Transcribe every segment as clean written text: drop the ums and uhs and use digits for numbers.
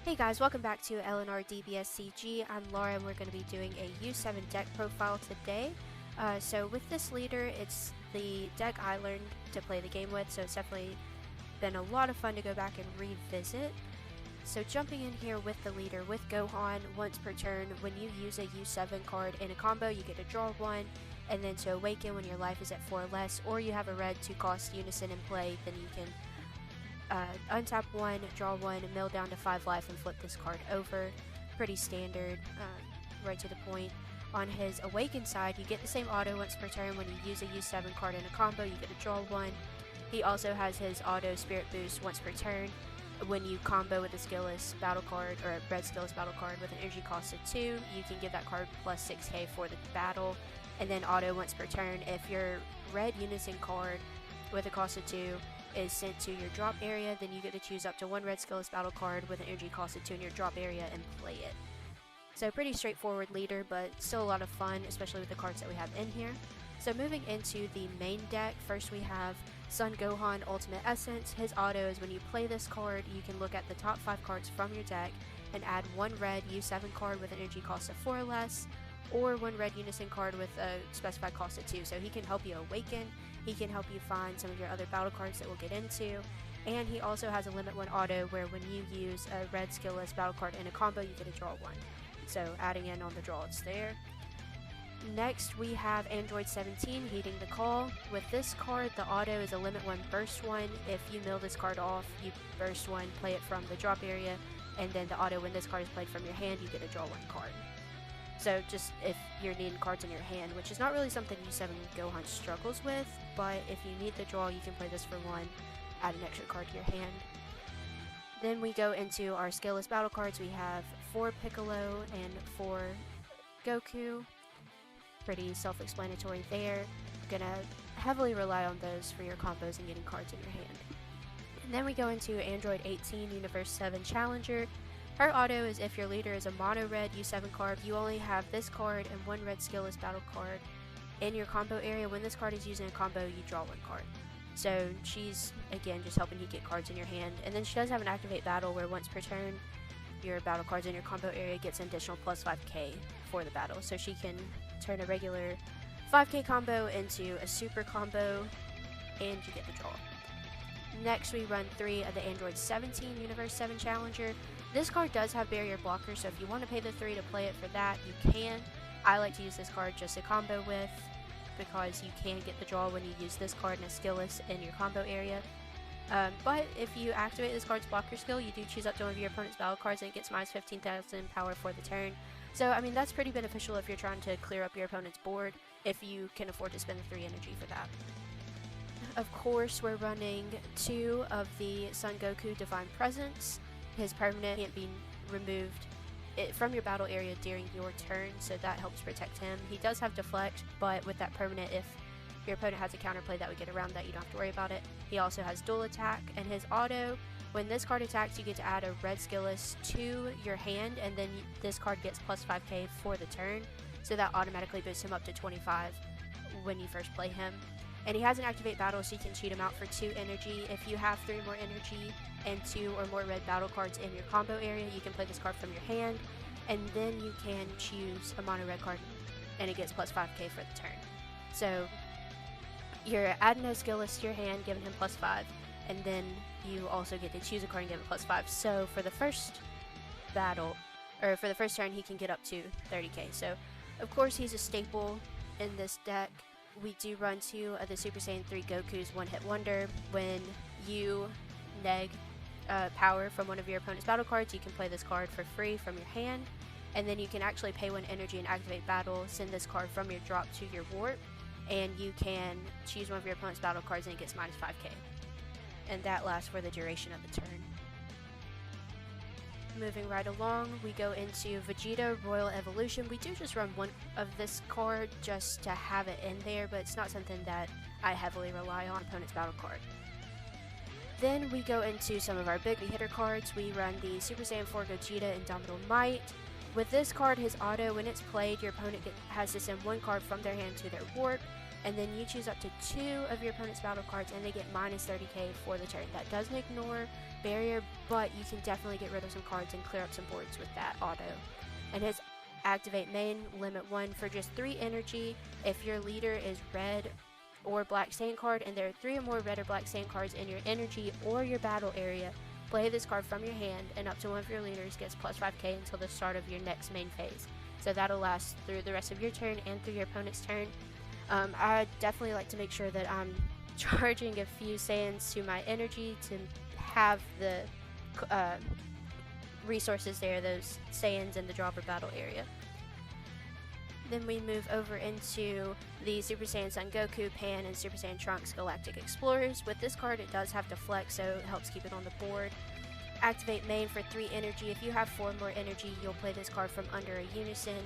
Hey guys, welcome back to LNR DBSCG. I'm Laura and we're going to be doing a U7 deck profile today. So with this leader, it's the deck I learned to play the game with, so it's definitely been a lot of fun to go back and revisit. So jumping in here with the leader, with Gohan, once per turn, when you use a U7 card in a combo, you get to draw one, and then to awaken when your life is at 4 or less, or you have a red 2-cost unison in play, then you can untap one, draw one, mill down to 5 life, and flip this card over. Pretty standard, right to the point. On his Awaken side, you get the same auto once per turn. When you use a U7 card in a combo, you get to draw one. He also has his auto Spirit Boost once per turn. When you combo with a skillless battle card, or a red skillless battle card with an energy cost of 2, you can give that card plus 6k for the battle. And then auto once per turn, if your red unison card with a cost of 2 is sent to your drop area, then you get to choose up to one red skillless battle card with an energy cost of 2 in your drop area and play it. So pretty straightforward leader, but still a lot of fun, especially with the cards that we have in here. So moving into the main deck, first we have Son Gohan Ultimate Essence. His auto is when you play this card, you can look at the top 5 cards from your deck and add one red U7 card with an energy cost of 4 or less, or one red unison card with a specified cost of 2. So he can help you awaken, he can help you find some of your other battle cards that we'll get into, and he also has a limit 1 auto where when you use a red skillless battle card in a combo, you get to draw one. So adding in on the draw, it's there. Next we have Android 17, Heeding the Call. With this card, the auto is a limit 1 burst 1. If you mill this card off, you burst 1, play it from the drop area, and then the auto, when this card is played from your hand, you get to draw 1 card. So just if you're needing cards in your hand, which is not really something U7 Gohan struggles with, but if you need the draw, you can play this for 1, add an extra card to your hand. Then we go into our skillless battle cards. We have 4 Piccolo and 4 Goku. Pretty self-explanatory there. Gonna heavily rely on those for your combos and getting cards in your hand. And then we go into Android 18, Universe 7 Challenger. Her auto is if your leader is a mono red U7 card, you only have this card and one red skillless battle card in your combo area. When this card is used in a combo, you draw 1 card. So she's, again, just helping you get cards in your hand. And then she does have an Activate Battle where once per turn, your battle cards in your combo area gets an additional plus 5k for the battle. So she can turn a regular 5k combo into a super combo, and you get the draw. Next, we run 3 of the Android 17 Universe 7 Challenger. This card does have barrier blocker, so if you want to pay the 3 to play it for that, you can. I like to use this card just to combo with, because you can get the draw when you use this card in a skillless in your combo area. But if you activate this card's blocker skill, you do choose up to one of your opponent's battle cards and it gets minus 15,000 power for the turn. So, I mean, that's pretty beneficial if you're trying to clear up your opponent's board, if you can afford to spend the 3 energy for that. Of course, we're running 2 of the Son Goku Divine Presence. His permanent can't be removed from your battle area during your turn, so that helps protect him. He does have Deflect, but with that permanent, if your opponent has a counterplay that would get around that, you don't have to worry about it. He also has Dual Attack, and his auto, when this card attacks, you get to add a red skillless to your hand, and then this card gets plus 5k for the turn, so that automatically boosts him up to 25 when you first play him. And he has an Activate Battle, so you can cheat him out for 2 energy. If you have 3 more energy and 2 or more red battle cards in your combo area, you can play this card from your hand, and then you can choose a mono red card, and it gets plus 5k for the turn. So you're adding a skillless to your hand, giving him plus 5, and then you also get to choose a card and give it plus 5. So for the first battle, or for the first turn, he can get up to 30k. So of course he's a staple in this deck. We do run 2 of the Super Saiyan 3 Goku's One-Hit Wonder. When you neg power from one of your opponent's battle cards, you can play this card for free from your hand, and then you can actually pay 1 energy and activate battle, send this card from your drop to your warp, and you can choose one of your opponent's battle cards and it gets minus 5k. And that lasts for the duration of the turn. Moving right along, we go into Vegeta Royal Evolution. We do just run 1 of this card just to have it in there, but it's not something that I heavily rely on opponent's battle card. Then we go into some of our big hitter cards. We run the Super Saiyan 4 Gogeta Indomitable Might. With this card, his auto, when it's played, your opponent has to send 1 card from their hand to their warp. and then you choose up to 2 of your opponent's battle cards, and they get minus 30k for the turn. That doesn't ignore barrier, but you can definitely get rid of some cards and clear up some boards with that auto. And his activate main, limit 1 for just 3 energy. If your leader is red or black sand card, and there are 3 or more red or black sand cards in your energy or your battle area, play this card from your hand, and up to one of your leaders gets plus 5k until the start of your next main phase. So that'll last through the rest of your turn and through your opponent's turn. I definitely like to make sure that I'm charging a few sands to my energy to have the resources there, those sands in the drop or battle area. Then we move over into the Super Saiyan Son Goku, Pan, and Super Saiyan Trunks Galactic Explorers. With this card, it does have to flex, so it helps keep it on the board. Activate main for 3 energy. If you have 4 more energy, you'll play this card from under a unison.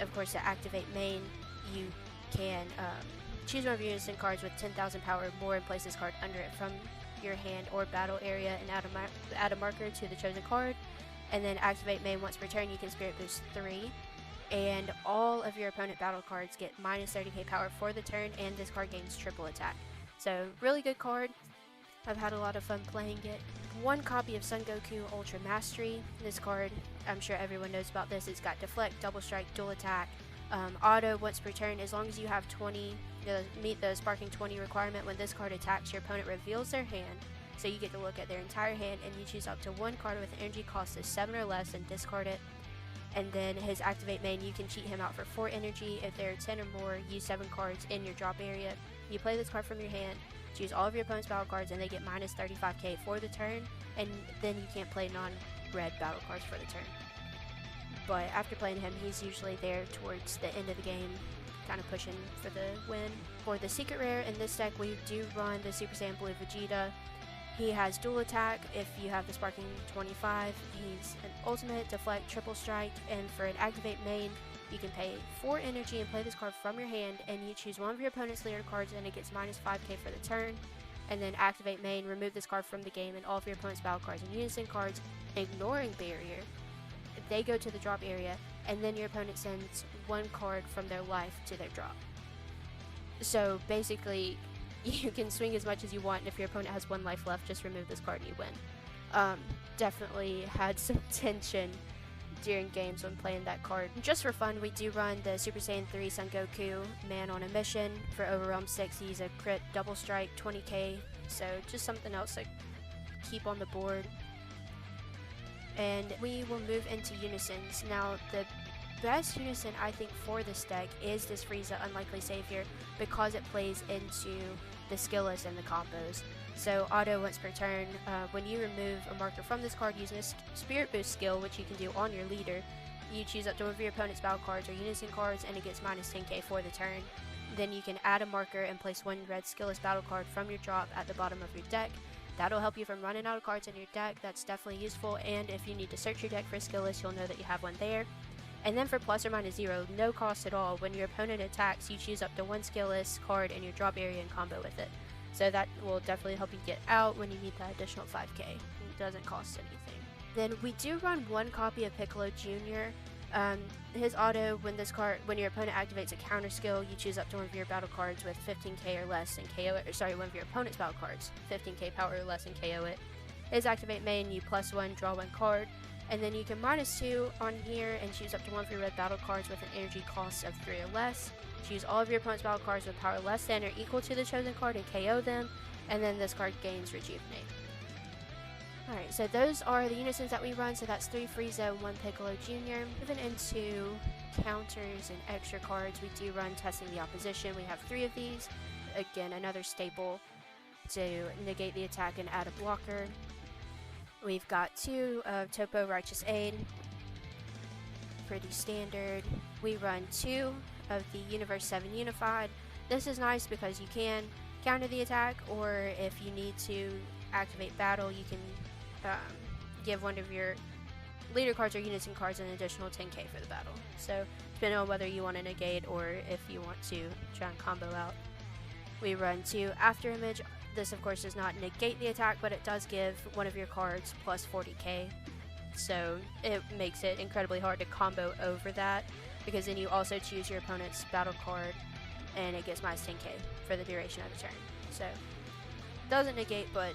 Of course, to activate main, you can choose one of your unison cards with 10,000 power or more and place this card under it from your hand or battle area, and add a marker to the chosen card. And then activate main once per turn. You can Spirit Boost 3. And all of your opponent battle cards get minus 30k power for the turn, and this card gains triple attack. So really good card. I've had a lot of fun playing it. 1 copy of Son Goku Ultra Mastery. This card, I'm sure everyone knows about this. It's got deflect, double strike, dual attack, auto once per turn. As long as you have 20, meet the sparking 20 requirement. When this card attacks, your opponent reveals their hand. So you get to look at their entire hand, and you choose up to 1 card with energy cost of 7 or less and discard it. And then his activate main, you can cheat him out for 4 energy. If there are 10 or more U7 cards in your drop area, you play this card from your hand, choose all of your opponent's battle cards, and they get minus 35k for the turn, and then you can't play non-red battle cards for the turn. But after playing him, he's usually there towards the end of the game, kind of pushing for the win. For the secret rare in this deck, we do run the Super Saiyan Blue Vegeta. He has dual attack. If you have the sparking 25, he's an ultimate, deflect, triple strike, and for an activate main, you can pay 4 energy and play this card from your hand, and you choose one of your opponent's leader cards, and it gets minus 5k for the turn. And then activate main, remove this card from the game, and all of your opponent's battle cards and unison cards, ignoring barrier, they go to the drop area, and then your opponent sends 1 card from their life to their drop. So basically, you can swing as much as you want, and if your opponent has 1 life left, just remove this card and you win. Definitely had some tension during games when playing that card. Just for fun, we do run the Super Saiyan 3 Son Goku, Man on a Mission. For Overwhelm 6, he's a crit double strike, 20k, so just something else to keep on the board. And we will move into unisons. Now, the best unison I think for this deck is this Frieza Unlikely Savior, because it plays into the skill list and the combos. So auto once per turn, when you remove a marker from this card using a Spirit Boost skill, which you can do on your leader, you choose up to one of your opponent's battle cards or unison cards, and it gets minus 10k for the turn. Then you can add a marker and place 1 red skillless battle card from your drop at the bottom of your deck. That'll help you from running out of cards in your deck. That's definitely useful, and if you need to search your deck for a skill list, you'll know that you have one there. And then for plus or minus 0, no cost at all, when your opponent attacks, you choose up to 1 skillless card in your drop area and combo with it. So that will definitely help you get out when you need that additional 5k. It doesn't cost anything. Then we do run 1 copy of Piccolo Jr. His auto, when your opponent activates a counter skill, you choose up to one of your battle cards with 15k or less and KO it. Or sorry, one of your opponent's battle cards, 15k power or less, and KO it. His activate main, you +1, draw 1 card. And then you can -2 on here and choose up to 1 of your red battle cards with an energy cost of 3 or less. Choose all of your opponent's battle cards with power less than or equal to the chosen card and KO them. And then this card gains Rejuvenate. Alright, so those are the unisons that we run. So that's 3 Frieza, 1 Piccolo Jr. Moving into counters and extra cards, we do run Testing the Opposition. We have 3 of these. Again, another staple to negate the attack and add a blocker. We've got 2 of Topo Righteous Aid, pretty standard. We run 2 of the Universe 7 Unified. This is nice because you can counter the attack, or if you need to activate battle, you can give one of your leader cards or unison cards an additional 10k for the battle. So depending on whether you want to negate or if you want to try and combo out. We run 2 After Image. This, of course, does not negate the attack, but it does give one of your cards plus 40k. So it makes it incredibly hard to combo over that, because then you also choose your opponent's battle card and it gets minus 10k for the duration of the turn. So, doesn't negate, but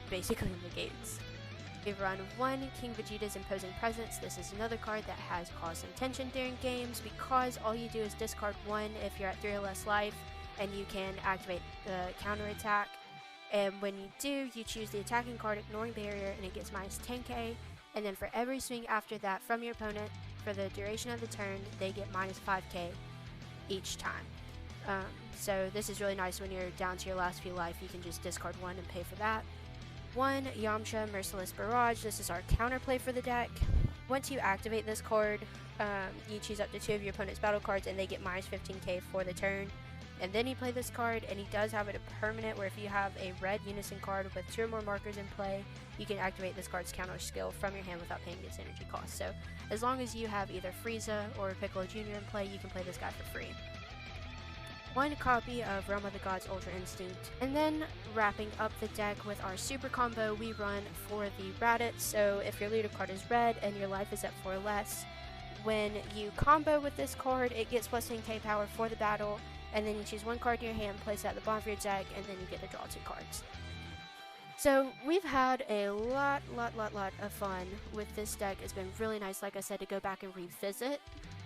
basically negates. We've run 1 King Vegeta's Imposing Presence. This is another card that has caused some tension during games because all you do is discard 1 if you're at 3 or less life, and you can activate the counter attack. And when you do, you choose the attacking card, ignoring barrier, and it gets minus 10k. And then for every swing after that from your opponent, for the duration of the turn, they get minus 5k each time. So this is really nice when you're down to your last few life. You can just discard 1 and pay for that. 1 Yamcha Merciless Barrage. This is our counterplay for the deck. Once you activate this card, you choose up to 2 of your opponent's battle cards and they get minus 15k for the turn. And then you play this card, and he does have it a permanent where if you have a red unison card with 2 or more markers in play, you can activate this card's counter skill from your hand without paying its energy cost. So as long as you have either Frieza or Piccolo Jr. in play, you can play this guy for free. 1 copy of Realm of the Gods Ultra Instinct. And then wrapping up the deck with our super combo, we run for the Raditz. So if your leader card is red and your life is at 4 or less, when you combo with this card, it gets plus 10k power for the battle. And then you choose 1 card in your hand, place it at the bottom of your deck, and then you get to draw 2 cards. So we've had a lot of fun with this deck. It's been really nice, like I said, to go back and revisit.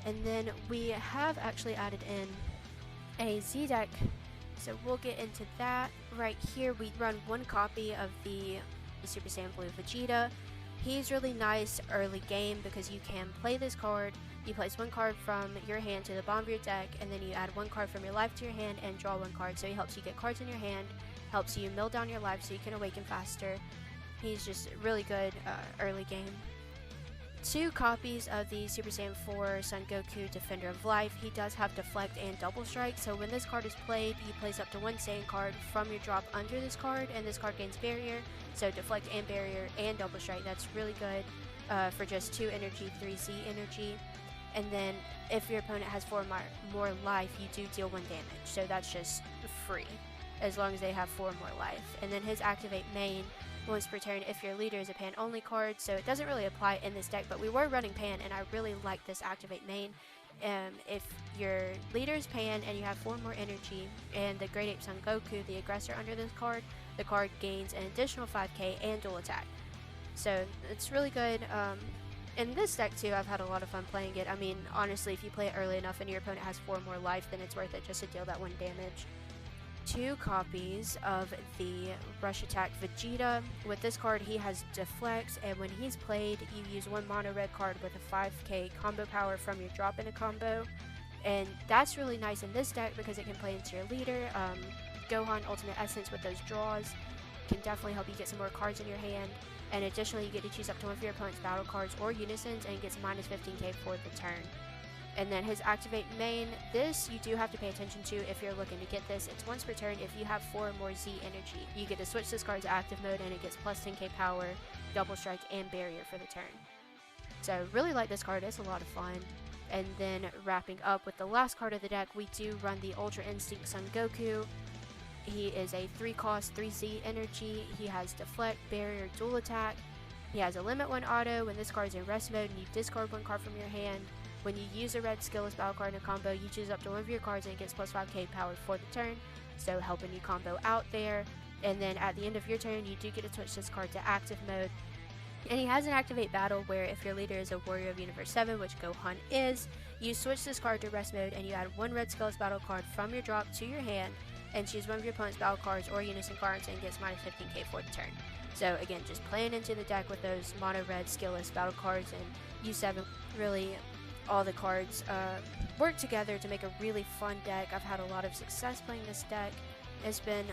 And then we have actually added in a Z deck, so we'll get into that. Right here, we run 1 copy of the Super Saiyan Blue Vegeta. He's really nice early game because you can play this card. You place 1 card from your hand to the bottom of your deck, and then you add 1 card from your life to your hand and draw 1 card. So he helps you get cards in your hand, helps you mill down your life so you can awaken faster. He's just really good early game. 2 copies of the Super Saiyan 4 Son Goku Defender of Life. He does have Deflect and Double Strike, so when this card is played, you place up to 1 Saiyan card from your drop under this card, and this card gains Barrier. So Deflect and Barrier and Double Strike, that's really good for just 2 energy, 3 Z energy. And then if your opponent has 4 more life, you do deal 1 damage, so that's just free as long as they have 4 more life. And then his Activate Main, once per turn if your leader is a Pan only card, so it doesn't really apply in this deck, but we were running Pan and I really like this Activate Main. If your leader is Pan and you have 4 more energy and the Great Ape Son Goku, the aggressor under this card, the card gains an additional 5k and dual attack. So it's really good. In this deck too, I've had a lot of fun playing it. I mean, honestly, if you play it early enough and your opponent has 4 more life, then it's worth it just to deal that 1 damage. 2 copies of the Rush Attack Vegeta. With this card, he has Deflect, and when he's played, you use 1 mono red card with a 5k combo power from your drop in a combo. And that's really nice in this deck because it can play into your leader. Gohan Ultimate Essence with those draws can definitely help you get some more cards in your hand. And additionally, you get to choose up to 1 of your opponent's battle cards or unisons and gets minus 15k for the turn. And then his Activate Main, this you do have to pay attention to if you're looking to get this. It's once per turn if you have 4 or more Z energy. You get to switch this card to active mode and it gets plus 10k power, Double Strike, and Barrier for the turn. So really like this card, it's a lot of fun. And then wrapping up with the last card of the deck, we do run the Ultra Instinct Son Goku. He is a 3 cost, 3 Z energy. He has Deflect, Barrier, Dual Attack. He has a Limit 1 auto. When this card is in rest mode and you discard 1 card from your hand, when you use a red skillless battle card in a combo, you choose up to 1 of your cards and it gets plus 5k power for the turn. So helping you combo out there. And then at the end of your turn, you do get to switch this card to active mode. And he has an Activate Battle where if your leader is a Warrior of Universe 7, which Gohan is, you switch this card to rest mode and you add 1 red skillless battle card from your drop to your hand and choose 1 of your opponent's battle cards or unison cards and gets minus 15k for the turn. So again, just playing into the deck with those mono red skillless battle cards and U7, really all the cards work together to make a really fun deck. I've had a lot of success playing this deck. It's been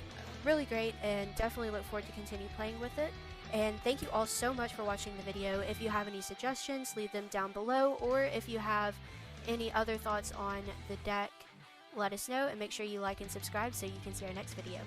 really great and definitely look forward to continue playing with it. And thank you all so much for watching the video. If you have any suggestions, leave them down below, or if you have any other thoughts on the deck, let us know, and make sure you like and subscribe so you can see our next video.